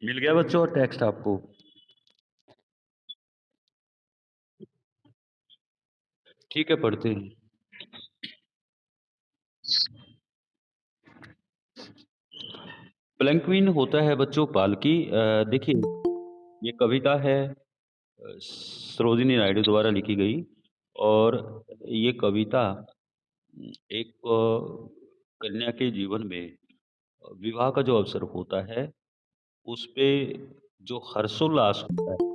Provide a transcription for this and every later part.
मिल गया बच्चों और टेक्स्ट आपको? ठीक है, पढ़ते हैं। पेंगुइन होता है बच्चों पालकी। देखिए, ये कविता है सरोजिनी नायडू द्वारा लिखी गई और ये कविता एक कन्या के जीवन में विवाह का जो अवसर होता है, उस पे जो हर्षोल्लास होता है,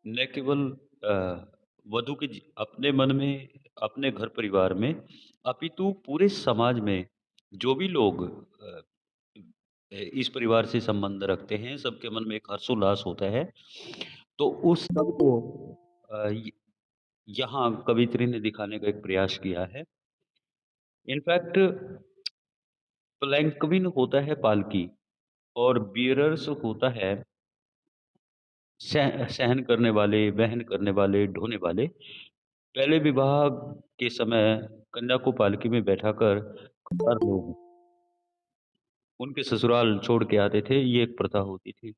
न केवल अ, वधु के अपने मन में, अपने घर परिवार में, अपितु पूरे समाज में जो भी लोग इस परिवार से संबंध रखते हैं, सबके मन में एक हर्षोल्लास होता है। तो उस सब को य यहाँ कवियत्री ने दिखाने का एक प्रयास किया है। इनफैक्ट प्लैंक्विन होता है पालकी और बियरर्स होता है सहन करने वाले, वहन करने वाले, ढोने वाले। पहले विवाह के समय कन्या को पालकी में बैठाकर हर लोग उनके ससुराल छोड़ के आते थे, ये एक प्रथा होती थी।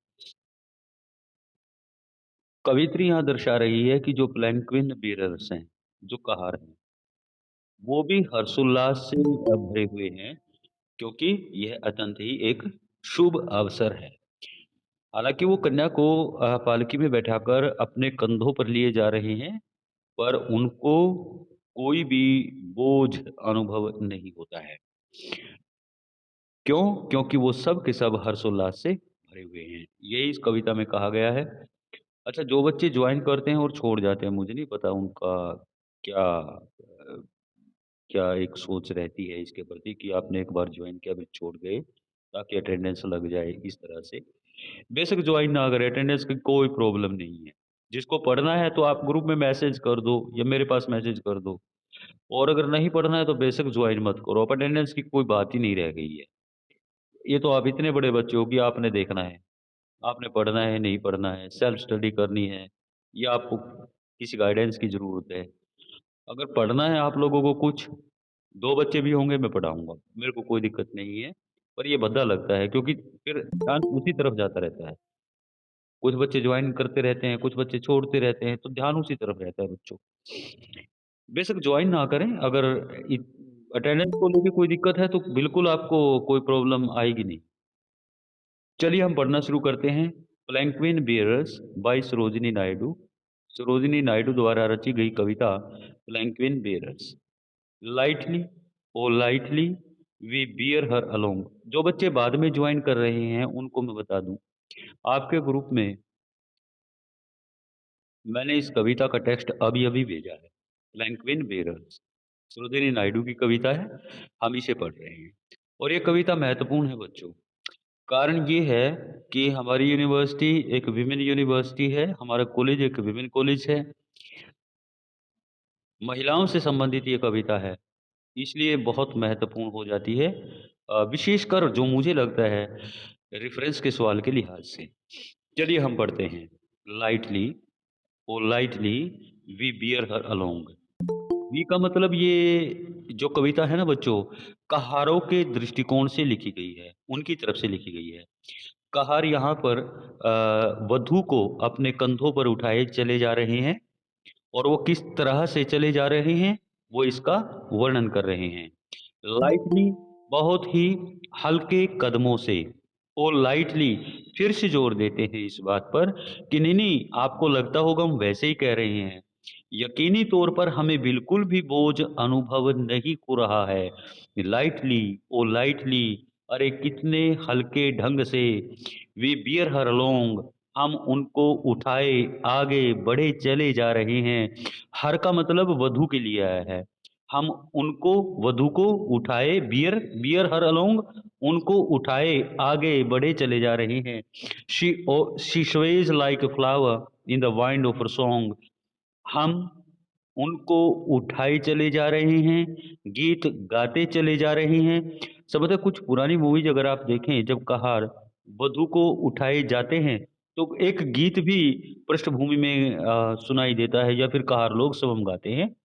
कवियत्री यहाँ दर्शा रही है कि जो प्लैंक्विन बियरर्स हैं, जो कहार हैं, वो भी हर्षोल्लास से भरे हुए हैं क्योंकि यह अत्यंत ही एक शुभ अवसर है। हालाँकि वो कन्या को पालकी में बैठाकर अपने कंधों पर लिए जा रहे हैं, पर उनको कोई भी बोझ अनुभव नहीं होता है। क्यों? क्योंकि वो सब के सब हर्षोल्लास से भरे हुए हैं। यही इस कविता में कहा गया है। अच्छा, जो बच्चे जॉइन करते हैं और छोड़ जाते हैं, मुझे नहीं पता उनका क्या क्या एक सोच रहती है इसके प्रति कि आपने एक बार जॉइन किया फिर छोड़ गए, ताकि अटेंडेंस लग जाए इस तरह से। बेशक जॉइन ना करें, अटेंडेंस की कोई प्रॉब्लम नहीं है। जिसको पढ़ना है तो आप ग्रुप में मैसेज कर दो या मेरे पास मैसेज कर दो और अगर नहीं पढ़ना है तो बेशक जॉइन मत करो। अब अटेंडेंस की कोई बात ही नहीं रह गई है। ये तो आप इतने बड़े बच्चे हो कि आपने देखना है, आपने पढ़ना है, नहीं पढ़ना है, सेल्फ स्टडी करनी है या आपको किसी गाइडेंस की ज़रूरत है। अगर पढ़ना है आप लोगों को कुछ, 2 बच्चे भी होंगे मैं पढ़ाऊँगा, मेरे को कोई दिक्कत नहीं है। पर ये भद्दा लगता है क्योंकि फिर ध्यान उसी तरफ जाता रहता है। कुछ बच्चे जॉइन करते रहते हैं, कुछ बच्चे छोड़ते रहते हैं, तो ध्यान उसी तरफ रहता है बच्चों। बेशक जॉइन ना करें, अगर इ अटेंडेंस को लेके कोई दिक्कत है तो बिल्कुल आपको कोई प्रॉब्लम आएगी नहीं। चलिए हम पढ़ना शुरू करते हैं। Penguin bearers bye Sarojini Naidu. Sarojini Naidu द्वारा रची गई कविता penguin bearers. Lightly O lightly we bear her along. जो बच्चे बाद में ज्वाइन कर रहे हैं उनको मैं बता दूं, आपके ग्रुप में मैंने इस कविता का टेक्स्ट अभी-अभी भेजा है। पेंगुइन बियरर्स सरोजिनी नायडू की कविता है, हम इसे पढ़ रहे हैं। और ये कविता महत्वपूर्ण है बच्चों। कारण ये है कि हमारी यूनिवर्सिटी एक विमेन यूनिवर्सिटी है, हमारा कॉलेज एक विमेन कॉलेज है। महिलाओं से संबंधित ये कविता है, इसलिए बहुत महत्वपूर्ण हो जाती है। विशेषकर जो मुझे लगता है रेफ़रेंस के सवाल के लिहाज से। चलिए हम पढ़ते हैं। Lightly O lightly we bear her along. We का मतलब ये जो कविता है ना बच्चों, कहारों के दृष्टिकोण से लिखी गई है, उनकी तरफ से लिखी गई है। कहार यहाँ पर वधू को अपने कंधों पर उठाए चले जा रहे हैं और वो किस तरह से चले जा रहे हैं, वो इसका वर्णन कर रहे हैं। लाइटली बहुत ही हल्के कदमों से और लाइटली फिर से जोर देते हैं इस बात पर कि नहीं-नहीं आपको लगता होगा हम वैसे ही कह रहे हैं। यकीनी तौर पर हमें बिल्कुल भी बोझ अनुभव नहीं हो रहा है। लाइटली ओ लाइटली अरे कितने हल्के ढंग से वी बियर हर अलोंग हम उनको उठाए आगे बढ़े चले जा रहे हैं। हर का मतलब वधु के लिए आया है। हम उनको वधु को उठाए बियर बियर हर अलोंग उनको उठाए आगे बढ़े चले जा रहे हैं। She Suez like a flower in the wind of her song. हम उनको उठाए चले जा रहे हैं, गीत गाते चले जा रहे हैं। संभवतः कुछ पुरानी मूवीज़ अगर आप देखें जब कहार वधू को उठाए जाते हैं, तो एक गीत भी पृष्ठभूमि में सुनाई देता है या फिर कहार लोग स्वयं गाते हैं।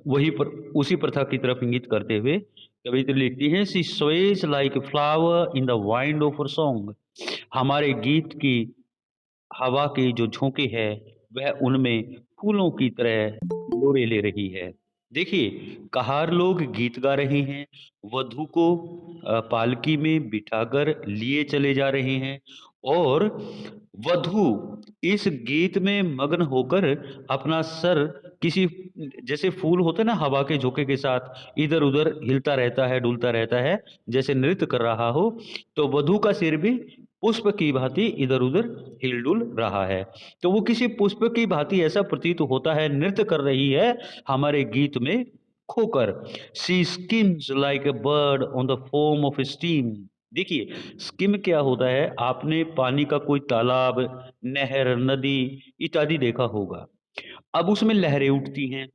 वही पर उसी प्रथा की तरफ इंगित करते हुए कवित्री लिखती हैं she Suez like flower in the wind of her song. हमारे गीत की हवा के जो झोंके हैं, वह उनमें फूलों की तरह लोरे ले रही है। देखिए, कहार लोग गीत गा रहे हैं, वधू को पालकी में बिठाकर लिए चले जा रहे हैं और वधू इस गीत में मग्न होकर अपना सर किसी जैसे फूल होते हैं ना हवा के झोंके के साथ इधर-उधर हिलता रहता है, डुलता रहता है, जैसे नृत्य कर रहा हो, तो वधू का सिर भी पुष्प की भांति इधर-उधर हिल-डुल रहा है। तो वो किसी पुष्प की भांति ऐसा प्रतीत होता है, नृत्य कर रही है हमारे गीत में खोकर। She schemes like a bird on the foam of steam. देखिए, स्किम क्या होता है? आपने पानी का कोई तालाब, नहर, नदी इत्यादि देखा होगा। अब उसमें लहरें उठती हैं।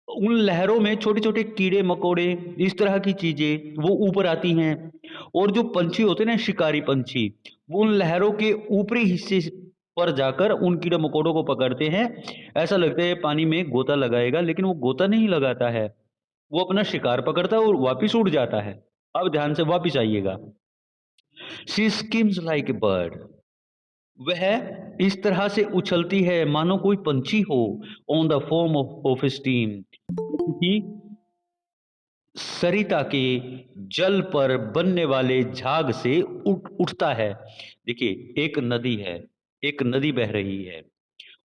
उन लहरों में छोटे-छोटे कीड़े-मकोड़े, इस तरह की चीज़ें वो ऊपर आती हैं और जो पंछी होते हैं ना शिकारी पंछी, वो उन लहरों के ऊपरी हिस्से पर जाकर उन कीड़े-मकोड़ों को पकड़ते हैं। ऐसा लगता है पानी में गोता लगाएगा लेकिन वो गोता नहीं लगाता है। वो अपना शिकार पकड़ता है और वापिस उड़ जाता है। अब ध्यान से वापिस आइएगा। She schemes like a bird. वह इस तरह से उछलती है मानो कोई पंछी हो on the form of steam. कि सरिता के जल पर बनने वाले झाग से उठता है। देखिए, एक नदी बह रही है।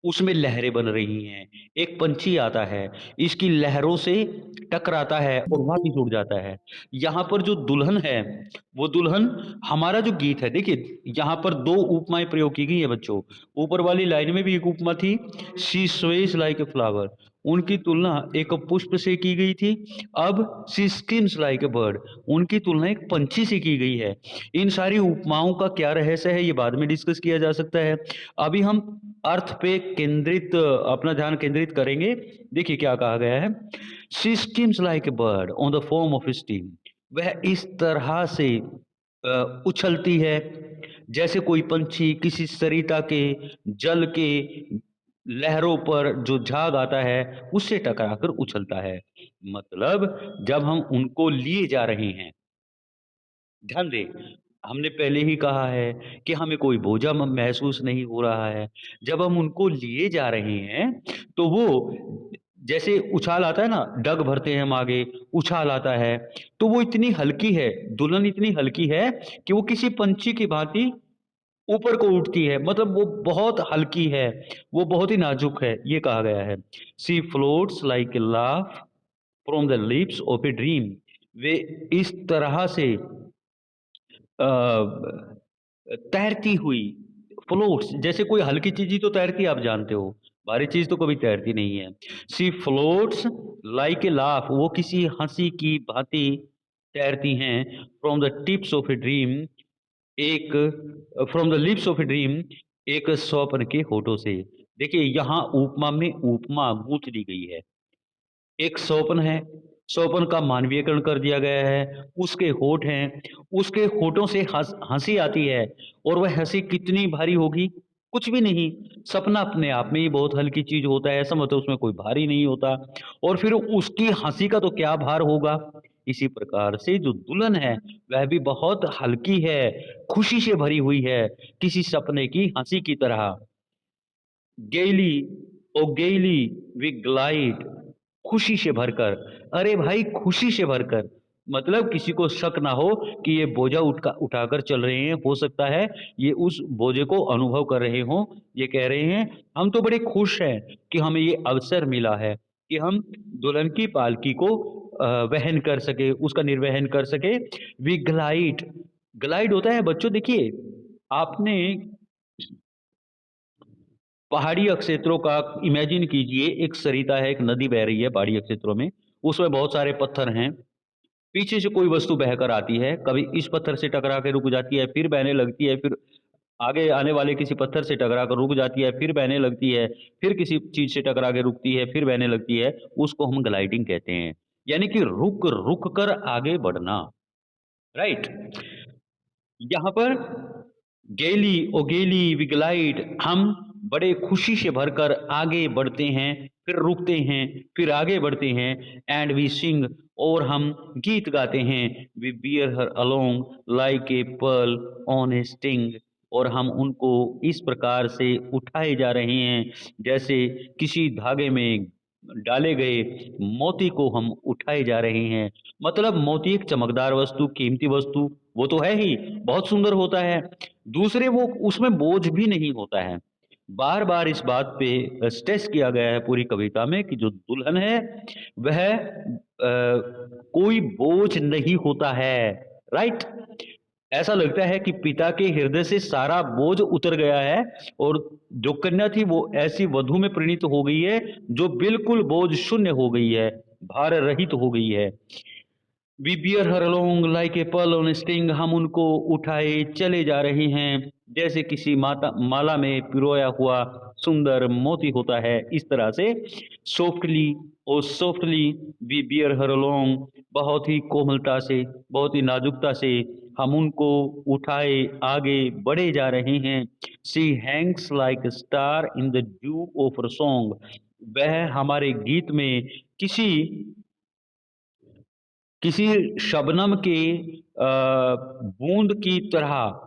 उसमें लहरें बन रही हैं। एक पंछी आता है, इसकी लहरों से टकराता है और वापिस उड़ जाता है। यहाँ पर जो दुल्हन है, वो दुल्हन हमारा जो गीत है देखिए, यहाँ पर 2 उपमाएँ प्रयोग की गई हैं बच्चों। ऊपर वाली लाइन में भी एक उपमा थी, she Suez like a flower. उनकी तुलना एक पुष्प से की गई थी। अब she schemes like a bird, उनकी तुलना एक पंछी से की गई है। इन सारी उपमाओं का क्या रहस्य है, ये बाद में डिस्कस किया जा सकता है। अभी हम अर्थ पे अपना ध्यान केंद्रित करेंगे। देखिए क्या कहा गया है, she schemes like a bird on the form of steam. वह इस तरह से उछलती है जैसे कोई पंछी किसी सरिता के जल के लहरों पर जो झाग आता है उससे टकराकर उछलता है। मतलब जब हम उनको लिए जा रहे हैं, ध्यान दें, हमने पहले ही कहा है कि हमें कोई बोझा महसूस नहीं हो रहा है। जब हम उनको लिए जा रहे हैं, तो वो जैसे उछाल आता है ना, डग भरते हैं हम आगे, उछाल आता है, तो वो इतनी हल्की है, दुल्हन इतनी हल्की है कि वो किसी पंछी की भांति ऊपर को उठती है। मतलब वो बहुत हल्की है, वो बहुत ही नाज़ुक है, ये कहा गया है। She floats like a laugh from the lips of a dream. वे इस तरह से तैरती हुई फ्लोट्स, जैसे कोई हल्की चीज़ ही तो तैरती है आप जानते हो, भारी चीज़ तो कभी तैरती नहीं है। She floats like a laugh, वो किसी हँसी की भाँति तैरती हैं from the tips of a dream, एक from the lips of a dream, एक स्वप्न के होठों से। देखिए यहाँ उपमा में उपमा गूँथ दी गई है। एक स्वप्न है, स्वप्न का मानवीयकरण कर दिया गया है, उसके होठ हैं, उसके होठों से हँसी आती है और वह हँसी कितनी भारी होगी? कुछ भी नहीं, सपना अपने आप में ही बहुत हल्की चीज़ होता है, ऐसा मतलब उसमें कोई भारी नहीं होता और फिर उसकी हँसी का तो क्या भार होगा? इसी प्रकार से जो दुल्हन है, वह भी बहुत हल्की है, खुशी से भरी हुई है, किसी सपने की हँसी की तरह। गेली ओ गेली वी ग्लाइड, खुशी से भरकर। अरे भाई खुशी से भरकर, मतलब किसी को शक ना हो कि ये बोझा उठाकर चल रहे हैं, हो सकता है ये उस बोझे को अनुभव कर रहे हों। ये कह रहे हैं हम तो बड़े खुश हैं कि हमें ये अवसर मिला है कि हम दुल्हन की पालकी को वहन कर सके, उसका निर्वहन कर सके। वी ग्लाइड, ग्लाइड होता है बच्चों देखिए, आपने पहाड़ी क्षेत्रों का इमेजिन कीजिए, एक सरिता है, एक नदी बह रही है पहाड़ी क्षेत्रों में, उसमें बहुत सारे पत्थर हैं, पीछे से कोई वस्तु बहकर आती है, कभी इस पत्थर से टकरा के रुक जाती है, फिर बहने लगती है, फिर आगे आने वाले किसी पत्थर से टकरा कर रुक जाती है, फिर बहने लगती है, फिर किसी चीज़ से टकरा के रुकती है, फिर बहने लगती है, उसको हम ग्लाइडिंग कहते हैं। यानी कि रुक कर आगे बढ़ना, राइट? यहाँ पर गैली ओ गैली वी ग्लाइड, हम बड़े खुशी से भरकर आगे बढ़ते हैं, फिर रुकते हैं, फिर आगे बढ़ते हैं एंड वी सिंग, और हम गीत गाते हैं, we bear her along like a pearl on a string. और हम उनको इस प्रकार से उठाए जा रहे हैं जैसे किसी धागे में डाले गए मोती को हम उठाए जा रहे हैं। मतलब मोती एक चमकदार वस्तु, कीमती वस्तु वो तो है ही, बहुत सुंदर होता है। दूसरे वो उसमें बोझ भी नहीं होता है। बार-बार इस बात पे स्ट्रेस किया गया है पूरी कविता में कि जो दुल्हन है वह कोई बोझ नहीं होता है, राइट? ऐसा लगता है कि पिता के हृदय से सारा बोझ उतर गया है और जो कन्या थी वो ऐसी वधू में परिणित हो गई है जो बिल्कुल बोझ शून्य हो गई है, भार रहित हो गई है। We bear her along like a pearl on string, हम उनको उठाए चले जा रहे हैं जैसे किसी माता माला में पिरोया हुआ सुंदर मोती होता है, इस तरह से सॉफ्टली और softly we bear her along, बहुत ही कोमलता से, बहुत ही नाजुकता से हम उनको उठाए आगे बढ़े जा रहे हैं। She Hanks like star in the due of a song, वह हमारे गीत में किसी किसी शबनम के बूंद की तरह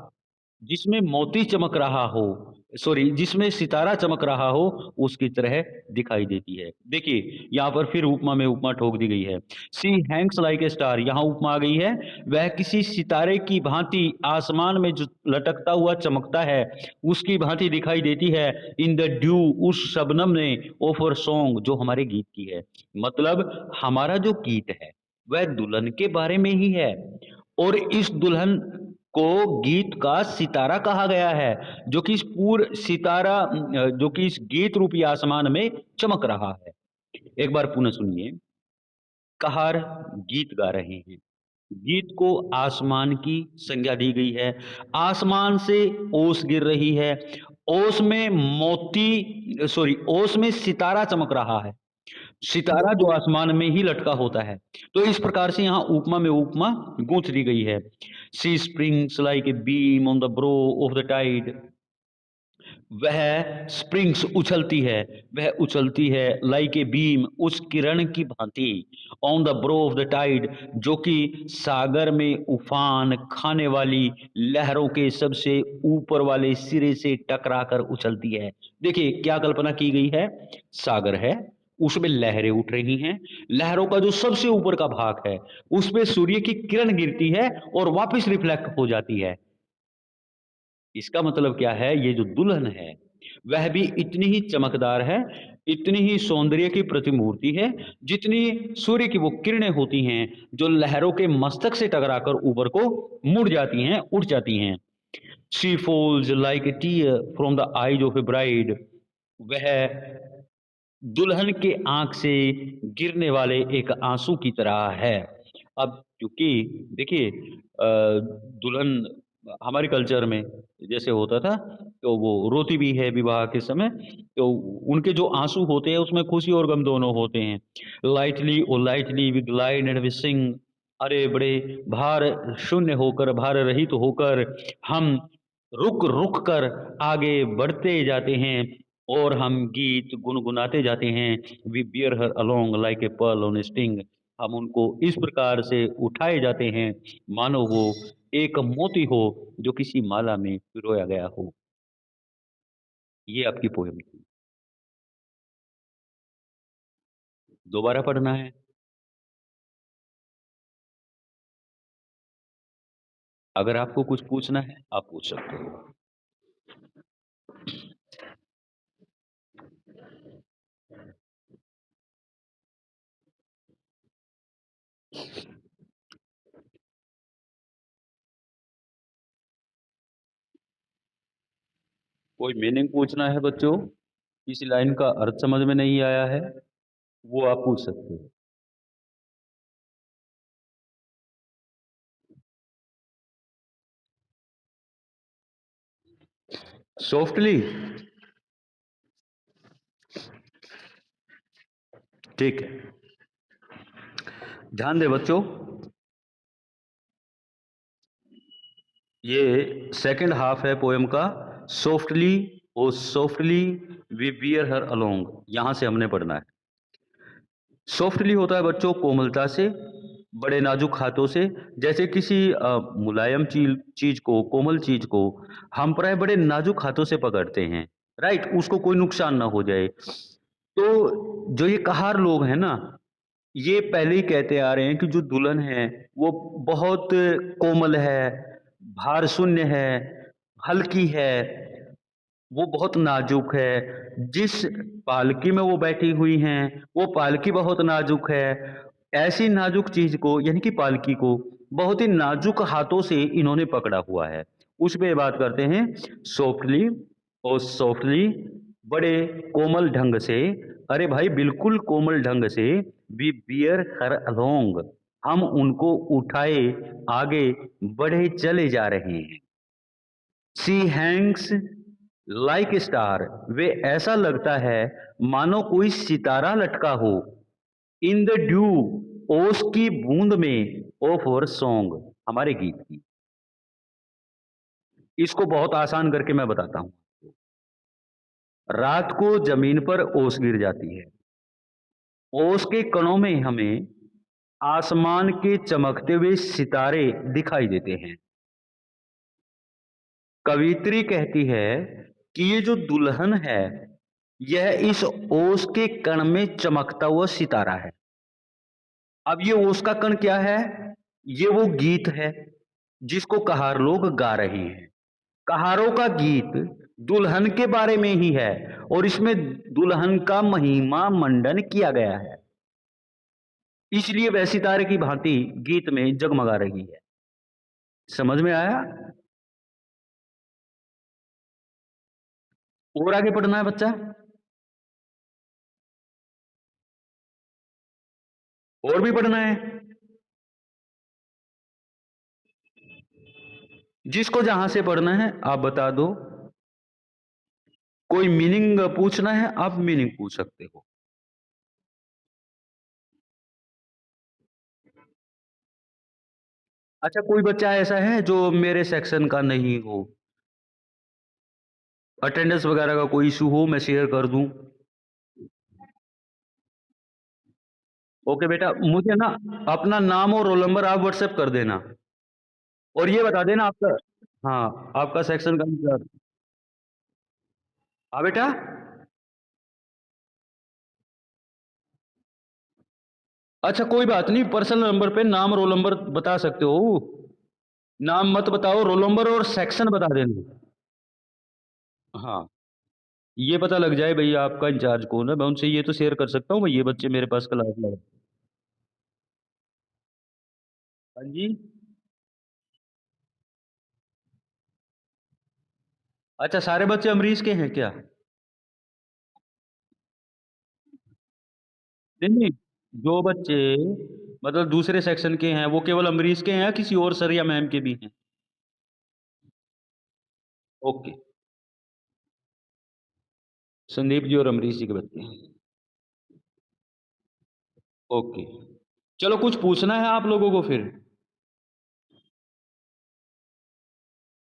जिसमें मोती चमक रहा हो, सॉरी जिसमें सितारा चमक रहा हो, उसकी तरह दिखाई देती है। देखिए, यहाँ पर फिर उपमा में उपमा ठोक दी गई है। She Hanks like a star, यहाँ उपमा आ गई है, वह किसी सितारे की भांति आसमान में जो लटकता हुआ चमकता है, उसकी भांति दिखाई देती है। इन द ड्यू, उस शबनम में, ऑफ अवर सॉन्ग, जो हमारे गीत की है। मतलब हमारा जो गीत है, वह दुल्हन के बारे में ही है और इस दुल्हन को गीत का सितारा कहा गया है, जो कि इस पूर सितारा जो कि इस गीत रूपी आसमान में चमक रहा है। एक बार पुनः सुनिए, कहार गीत गा रहे हैं। गीत को आसमान की संज्ञा दी गई है। आसमान से ओस गिर रही है। ओस में मोती सॉरी ओस में सितारा चमक रहा है। सितारा जो आसमान में ही लटका होता है। तो इस प्रकार से यहाँ उपमा में उपमा गूँथ दी गई है। She springs like a beam on the brow of the tide, वह स्प्रिंग्स उछलती है, वह उछलती है लाइक ए बीम, उस किरण की भांति, on the brow of the tide, जो कि सागर में उफान खाने वाली लहरों के सबसे ऊपर वाले सिरे से टकरा कर उछलती है। देखिए क्या कल्पना की गई है, सागर है, उसमें लहरें उठ रही हैं, लहरों का जो सबसे ऊपर का भाग है उस पे सूर्य की किरण गिरती है और वापस रिफ्लेक्ट हो जाती है। इसका मतलब क्या है, ये जो दुल्हन है वह भी इतनी ही चमकदार है, इतनी ही सौंदर्य की प्रतिमूर्ति है, जितनी सूर्य की वो किरणें होती हैं जो लहरों के मस्तक से टकराकर ऊपर को मुड़ जाती हैं, उठ जाती हैं। She falls like a tear from the eyes of a bride, वह दुल्हन के आँख से गिरने वाले एक आँसू की तरह है। अब क्योंकि देखिए दुल्हन हमारे कल्चर में जैसे होता था, तो वो रोती भी है विवाह के समय, तो उनके जो आँसू होते हैं उसमें खुशी और गम दोनों होते हैं। Lightly O lightly we glide and we sing, अरे बड़े भार शून्य होकर, भार रहित होकर हम रुक-रुक कर आगे बढ़ते जाते हैं और हम गीत गुनगुनाते जाते हैं। We bear her along like a pearl on a string, हम उनको इस प्रकार से उठाए जाते हैं मानो वो एक मोती हो जो किसी माला में पिरोया गया हो। ये आपकी पोएम थी। दोबारा पढ़ना है? अगर आपको कुछ पूछना है, आप पूछ सकते हो। कोई मीनिंग पूछना है बच्चों? किसी लाइन का अर्थ समझ में नहीं आया है, वो आप पूछ सकते हो। सॉफ्टली? ठीक है। ध्यान दें बच्चों, ये सेकंड हाफ है पोएम का। Softly O softly we bear her along, यहां से हमने पढ़ना है। सॉफ्टली होता है बच्चों कोमलता से, बड़े नाजुक हाथों से जैसे किसी मुलायम चीज़ को, कोमल चीज़ को हम प्राय बड़े नाजुक हाथों से पकड़ते हैं, राइट? उसको कोई नुकसान ना हो जाए। तो जो ये कहार लोग हैं ना, ये पहले ही कहते आ रहे हैं कि जो दुल्हन है, वो बहुत कोमल है, भार शून्य है, हल्की है, वो बहुत नाज़ुक है। जिस पालकी में वो बैठी हुई हैं, वो पालकी बहुत नाज़ुक है। ऐसी नाज़ुक चीज़ को यानी कि पालकी को बहुत ही नाज़ुक हाथों से इन्होंने पकड़ा हुआ है। उसपे बात करते हैं सॉफ्टली और सॉफ्टली बड़े कोमल ढंग से, अरे भाई बिल्कुल कोमल ढंग से वी बियर हर अलोंग हम उनको उठाए आगे बढ़े चले जा रहे हैं। शी हैंग्स लाइक स्टार वे ऐसा लगता है मानो कोई सितारा लटका हो इन द ड्यू ओस की बूंद में ऑफ और सॉन्ग हमारे गीत की। इसको बहुत आसान करके मैं बताता हूँ। रात को जमीन पर ओस गिर जाती है। ओस के कणों में हमें आसमान के चमकते हुए सितारे दिखाई देते हैं। कवित्री कहती है कि ये जो दुल्हन है, यह इस ओस के कण में चमकता हुआ सितारा है। अब ये ओस का कण क्या है? ये वो गीत है, जिसको कहार लोग गा रहे हैं। कहारों का गीत दुल्हन के बारे में ही है और इसमें दुल्हन का महिमा मंडन किया गया है। इसलिए वह सितारे की भांति गीत में जगमगा रही है। समझ में आया? और आगे पढ़ना है बच्चा? और भी पढ़ना है? जिसको जहां से पढ़ना है आप बता दो। कोई मीनिंग पूछना है आप मीनिंग पूछ सकते हो। अच्छा कोई बच्चा ऐसा है जो मेरे सेक्शन का नहीं हो, अटेंडेंस वगैरह का कोई इशू हो, मैं शेयर कर दूं? ओके बेटा, मुझे ना अपना नाम और रोल नंबर आप व्हाट्सएप कर देना और ये बता देना आपका, हाँ आपका सेक्शन का इंचार्ज। हाँ बेटा। अच्छा कोई बात नहीं, पर्सनल नंबर पे नाम रोल नंबर बता सकते हो। नाम मत बताओ, रोल नंबर और सेक्शन बता देना। हाँ, ये पता लग जाए भई आपका इंचार्ज कौन है, मैं उनसे ये तो शेयर कर सकता हूँ, भई ये बच्चे मेरे पास क्लास में हैं। हाँ जी। अच्छा सारे बच्चे अमरीश के हैं क्या? नहीं, नहीं, जो बच्चे मतलब दूसरे सेक्शन के हैं, वो केवल अमरीश के हैं या किसी और सर या मैम के भी हैं? ओके, संदीप जी और अमरीश जी के बच्चे हैं। ओके, चलो कुछ पूछना है आप लोगों को फिर?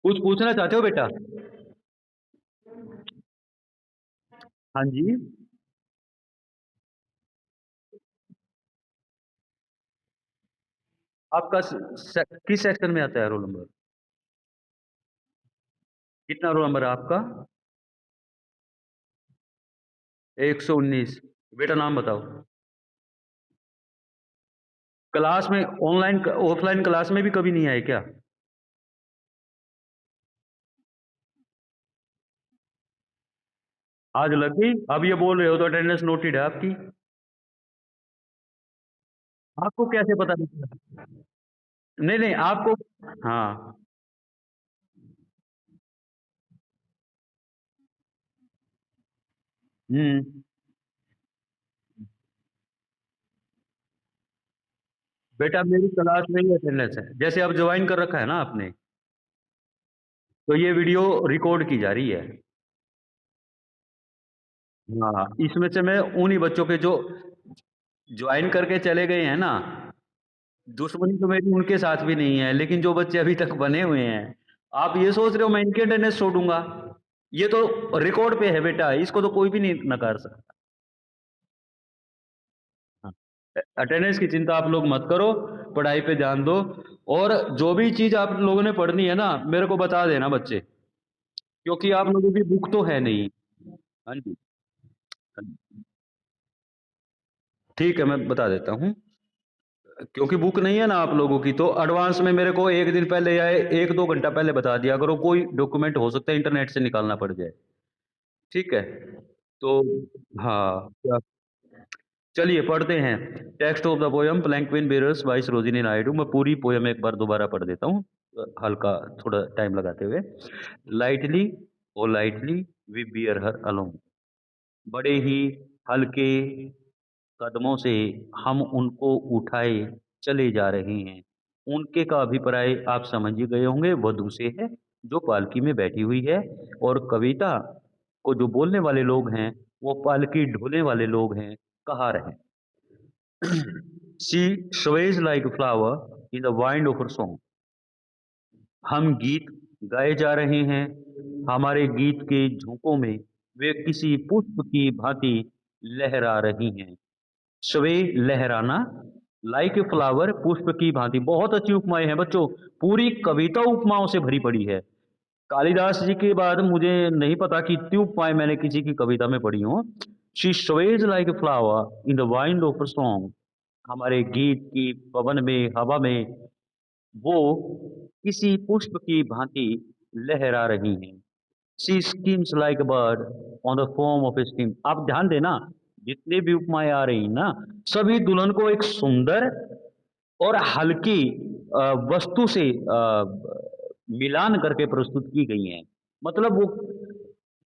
कुछ पूछना चाहते हो बेटा? हाँ जी। आपका किस सेक्शन में आता है रोल नंबर? कितना रोल नंबर है आपका? 119। बेटा नाम बताओ। क्लास में ऑनलाइन ऑफलाइन क्लास में भी कभी नहीं आए क्या? आज लग गई? अब ये बोल रहे हो तो अटेंडेंस नोटेड है आपकी। आपको कैसे पता नहीं? नहीं नहीं आपको, हाँ। हम्म। बेटा मेरी क्लास में ही अटेंडेंस है, जैसे अब ज्वाइन कर रखा है ना आपने, तो ये वीडियो रिकॉर्ड की जा रही है। हाँ, इसमें से मैं उन्हीं बच्चों के जो ज्वाइन करके चले गए हैं ना, दुश्मनी तो मेरी उनके साथ भी नहीं है, लेकिन जो बच्चे अभी तक बने हुए हैं, आप ये सोच रहे हो मैं इनकी अटेंडेंस छोड़ूंगा? ये तो रिकॉर्ड पे है बेटा, इसको तो कोई भी नहीं नकार सकता। हाँ, अटेंडेंस की चिंता आप लोग मत करो। पढ़ाई पे ध्यान दो और जो भी चीज़ आप लोगों ने पढ़नी है ना, मेरे को बता देना बच्चे, क्योंकि आप लोगों की बुक तो है नहीं। हाँ जी, हाँ जी। ठीक है, मैं बता देता हूँ। क्योंकि बुक नहीं है ना आप लोगों की, तो एडवांस में मेरे को 1 दिन पहले या 1-2 घंटा पहले बता दिया करो, कोई डॉक्यूमेंट हो सकता है इंटरनेट से निकालना पड़ जाए। ठीक है? तो हाँ, क्या चलिए पढ़ते हैं। Text of the poem palanquin bearers by Sarojini Naidu. मैं पूरी पोएम एक बार दोबारा पढ़ देता हूँ, हल्का थोड़ा टाइम लगाते हुए। Lightly O lightly we bear her along. बड़े ही हल्के कदमों से हम उनको उठाए चले जा रहे हैं। उनके का अभिप्राय आप समझ ही गए होंगे, वधू से है, जो पालकी में बैठी हुई है, और कविता को जो बोलने वाले लोग हैं, वो पालकी ढोने वाले लोग हैं, कहार हैं। She sways like a flower in the wind of her song. हम गीत गाए जा रहे हैं, हमारे गीत के झोंकों में वे किसी पुष्प की भांति लहरा रही हैं। स्वे लहराना, लाइक ए फ्लावर पुष्प की भांति। बहुत अच्छी उपमाएं हैं बच्चों, पूरी कविता उपमाओं से भरी पड़ी है। कालिदास जी के बाद मुझे नहीं पता कि इतनी उपमाएं मैंने किसी की कविता में पढ़ी हों। She Suez like a flower in the wind of a song. हमारे गीत की पवन में, हवा में वो किसी पुष्प की भांति लहरा रही हैं। She schemes like a bird on the form of A scheme. आप ध्यान देना, जितनी भी उपमाएं आ रही हैं ना, सभी दुल्हन को एक सुंदर और हल्की वस्तु से मिलान करके प्रस्तुत की गई हैं। मतलब वो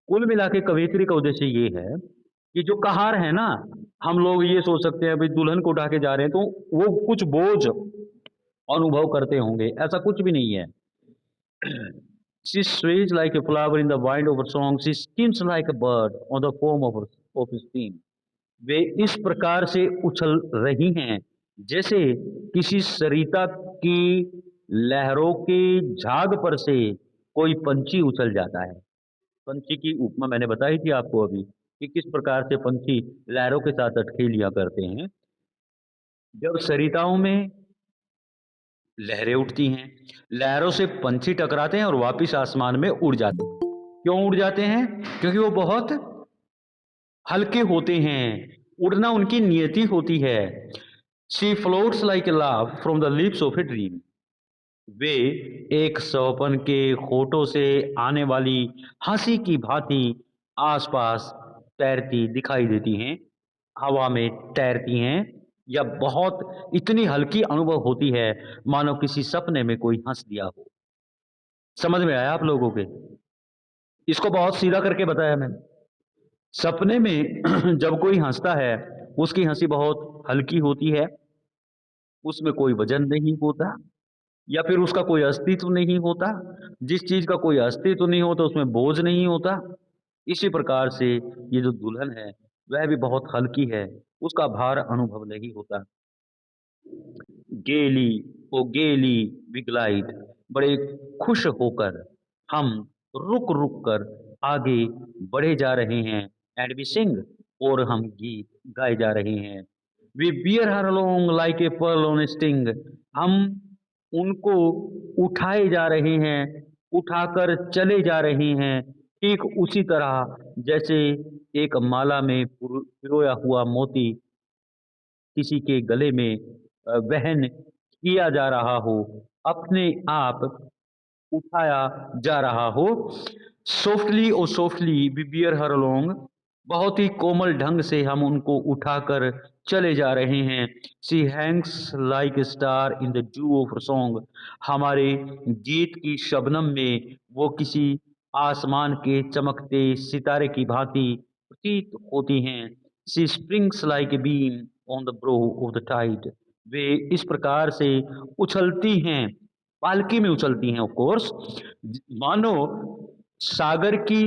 कुल मिला के कवियत्री का उद्देश्य ये है कि जो कहार है ना, हम लोग ये सोच सकते हैं अभी दुल्हन को उठा के जा रहे हैं, तो वो कुछ बोझ अनुभव करते होंगे, ऐसा कुछ भी नहीं है। She sways like a flower in the wind of a song, she skims like a bird on the foam of a stream. वे इस प्रकार से उछल रही हैं जैसे किसी सरिता की लहरों के झाग पर से कोई पंछी उछल जाता है। पंछी की उपमा मैंने बताई थी आपको अभी कि किस प्रकार से पंछी लहरों के साथ अठखेलियां करते हैं। जब सरिताओं में लहरें उठती हैं, लहरों से पंछी टकराते हैं और वापिस आसमान में उड़ जाते हैं। क्यों उड़ जाते हैं? क्योंकि वो बहुत हल्के होते हैं, उड़ना उनकी नियति होती है। शी फ्लोट्स लाइक ए लाव from the lips of a dream. वे एक सौपन के होठों से आने वाली हंसी की भांति आसपास तैरती दिखाई देती हैं, हवा में तैरती हैं, या बहुत इतनी हल्की अनुभव होती है मानो किसी सपने में कोई हंस दिया हो। समझ में आया आप लोगों के? इसको बहुत सीधा करके बताया मैंने। सपने में जब कोई हंसता है, उसकी हंसी बहुत हल्की होती है, उसमें कोई वजन नहीं होता, या फिर उसका कोई अस्तित्व नहीं होता। जिस चीज़ का कोई अस्तित्व नहीं होता, उसमें बोझ नहीं होता। इसी प्रकार से ये जो दुल्हन है, वह भी बहुत हल्की है, उसका भार अनुभव नहीं होता। गेली ओ गेली वी ग्लाइड। बड़े खुश होकर हम रुक-रुक कर आगे बढ़े जा रहे हैं, एंड वी सिंग, और हम गीत गाए जा रहे हैं। We bear her along like a pearl on a string. हम उनको उठाए जा रहे हैं, उठाकर चले जा रहे हैं, ठीक उसी तरह जैसे एक माला में पिरोया हुआ मोती किसी के गले में वहन किया जा रहा हो, अपने आप उठाया जा रहा हो। Softly O softly we bear her along. बहुत ही कोमल ढंग से हम उनको उठाकर चले जा रहे हैं। She Hanks like a star in the due of song. हमारे गीत की शबनम में वो किसी आसमान के चमकते सितारे की भांति प्रतीत होती हैं। She springs like a beam on the brow of the Tide. वे इस प्रकार से उछलती हैं, पालकी में उछलती हैं ऑफ कोर्स, मानो सागर की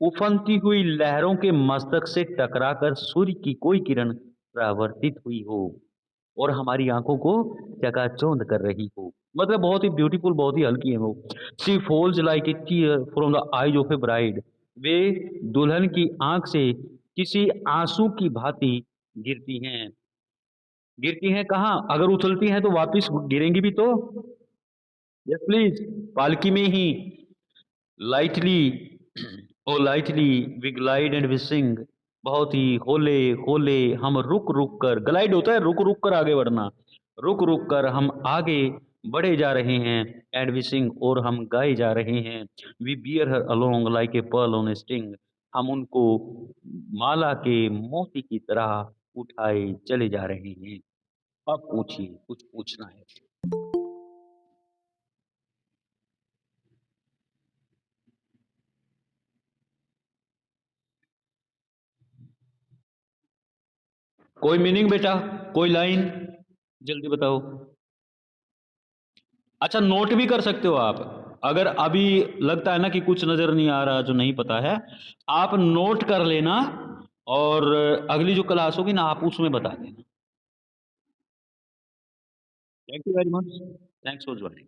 उफनती हुई लहरों के मस्तक से टकराकर सूर्य की कोई किरण परावर्तित हुई हो और हमारी आंखों को चकाचौंध कर रही हो। मतलब बहुत ही ब्यूटीफुल, बहुत ही हल्की है वो। She falls like a tear from the eyes of a bride. वे दुल्हन की आंख से किसी आंसू की भांति गिरती हैं। गिरती हैं कहाँ? अगर उछलती हैं तो वापिस गिरेंगी भी तो? यस प्लीज़, पालकी में ही lightly O lightly we glide and we सिंग बहुत ही होले-होले हम रुक-रुक कर ग्लाइड होता है रुक-रुक कर आगे बढ़ना। रुक-रुक कर हम आगे बढ़े जा रहे हैं एंड वी सिंग और हम गाए जा रहे हैं। We bear her along like a pearl on a string हम उनको माला के मोती की तरह उठाए चले जा रहे हैं। अब पूछिए, कुछ पूछना है? कोई मीनिंग बेटा? कोई लाइन? जल्दी बताओ। अच्छा नोट भी कर सकते हो आप। अगर अभी लगता है ना कि कुछ नज़र नहीं आ रहा, जो नहीं पता है, आप नोट कर लेना और अगली जो क्लास होगी ना, आप उसमें बता देना। Thank you very much. Thanks for joining.